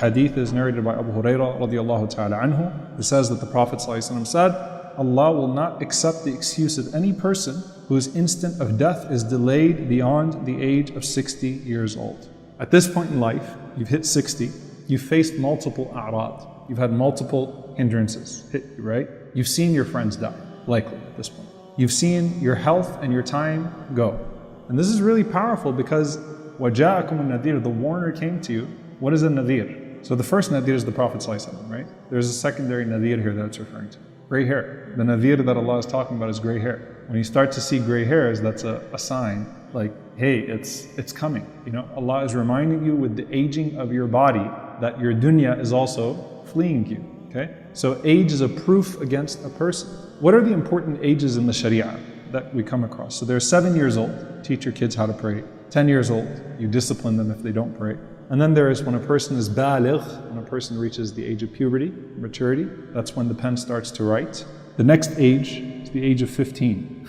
Hadith is narrated by Abu Hurairah radiallahu ta'ala anhu, who says that the Prophet ﷺ said, Allah will not accept the excuse of any person whose instant of death is delayed beyond the age of 60 years old. At this point in life, you've hit 60, you've faced multiple a'rad, you've had multiple hindrances hit you, right? You've seen your friends die, likely at this point. You've seen your health and your time go. And this is really powerful because وَجَاءَكُمُ النَّذِيرُ, the warner came to you. What is a nadir? So the first nadir is the Prophet ﷺ, right? There's a secondary nadir here that it's referring to. Gray hair. The nadir that Allah is talking about is gray hair. When you start to see gray hairs, that's a sign like, hey, it's coming. You know, Allah is reminding you with the aging of your body that your dunya is also fleeing you. Okay? So age is a proof against a person. What are the important ages in the Sharia that we come across? So they're 7 years old, teach your kids how to pray. 10 years old, you discipline them if they don't pray. And then there is when a person is baligh, when a person reaches the age of puberty, maturity, that's when the pen starts to write. The next age is the age of 15.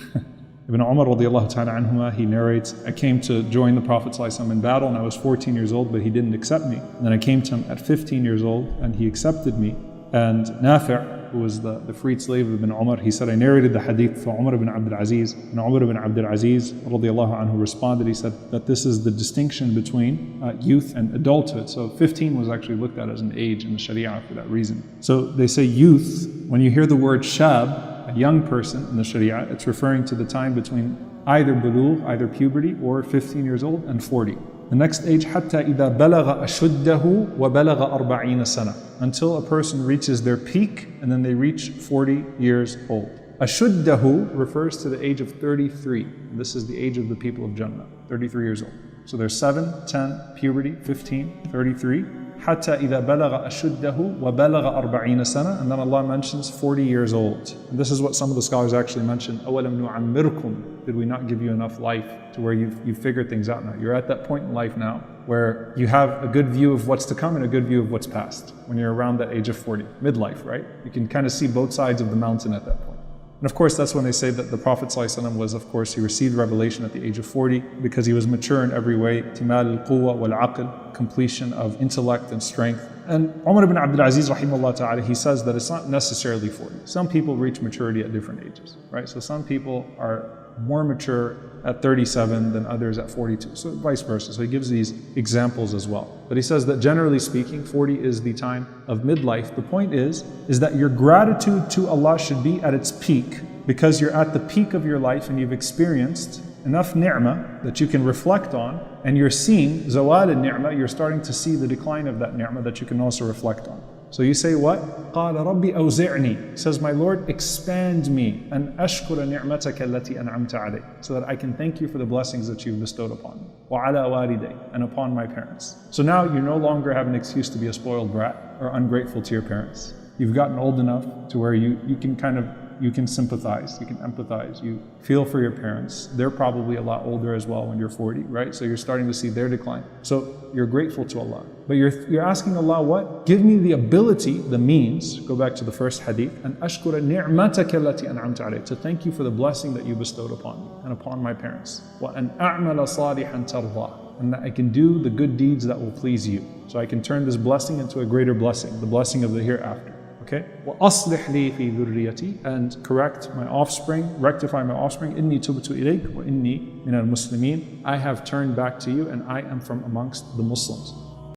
Ibn Umar radiallahu ta'ala anhuma, he narrates, I came to join the Prophet ﷺ in battle and I was 14 years old, but he didn't accept me. And then I came to him at 15 years old and he accepted me. And Nafi', who was the freed slave of Ibn Umar, he said, I narrated the hadith for Umar ibn Abdul Aziz. And Umar ibn Abdul Aziz radiallahu anhu responded, he said that this is the distinction between youth and adulthood. So 15 was actually looked at as an age in the Sharia for that reason. So they say youth, when you hear the word shab, a young person in the Sharia, it's referring to the time between either bulugh, either puberty, or 15 years old and 40. The next age, حتى إذا بلغ أشده وبلغ 40 سنة, until a person reaches their peak and then they reach 40 years old. Ashuddahu refers to the age of 33. This is the age of the people of Jannah, 33 years old. So there's 7, 10, puberty, 15, 33. حتى إذا بلغ أشده وبلغ 40 سنة, and then Allah mentions 40 years old. And this is what some of the scholars actually mention. أَوَلَمْ نُعَمِّرْكُمْ, did we not give you enough life to where you've figured things out now? You're at that point in life now where you have a good view of what's to come and a good view of what's past. When you're around that age of 40, midlife, right? You can kind of see both sides of the mountain at that point. And of course, that's when they say that the Prophet ﷺ was, of course, he received revelation at the age of 40 because he was mature in every way. Timal al-quwa wal-aql, completion of intellect and strength. And Umar ibn Abdul Aziz, rahimahullah ta'ala, he says that it's not necessarily 40. Some people reach maturity at different ages, right? So some people are more mature at 37 than others at 42, so vice versa. So he gives these examples as well. But he says that generally speaking, 40 is the time of midlife. The point is that your gratitude to Allah should be at its peak, because you're at the peak of your life and you've experienced enough ni'mah that you can reflect on, and you're seeing zawal al-ni'mah, you're starting to see the decline of that ni'mah that you can also reflect on. So you say what? قَالَ رَبِّ أَوْزِعْنِي, says, my Lord, expand me, أَنْ أَشْكُرَ نِعْمَتَكَ الَّتِي أَنْعَمْتَ عَلَيْهِ, so that I can thank you for the blessings that you've bestowed upon me. وَعَلَى وَالِدَيْ, and upon my parents. So now you no longer have an excuse to be a spoiled brat or ungrateful to your parents. You've gotten old enough to where you can sympathize, you can empathize, you feel for your parents. They're probably a lot older as well when you're 40, right? So you're starting to see their decline. So you're grateful to Allah. But you're asking Allah what? Give me the ability, the means, go back to the first hadith, and ashkura ni'mataka allati an'amta alayhi, to thank you for the blessing that you bestowed upon me and upon my parents. Wa an a'mala salihan tarda, and that I can do the good deeds that will please you. So I can turn this blessing into a greater blessing, the blessing of the hereafter. Okay? وَأَصْلِحْ لِي فِي ذُرِّيَّتِي, and correct my offspring, rectify my offspring. إِنِّي تُبْتُ إِلَيْكَ وَإِنِّي مِنَ الْمُسْلِمِينَ, I have turned back to you and I am from amongst the Muslims.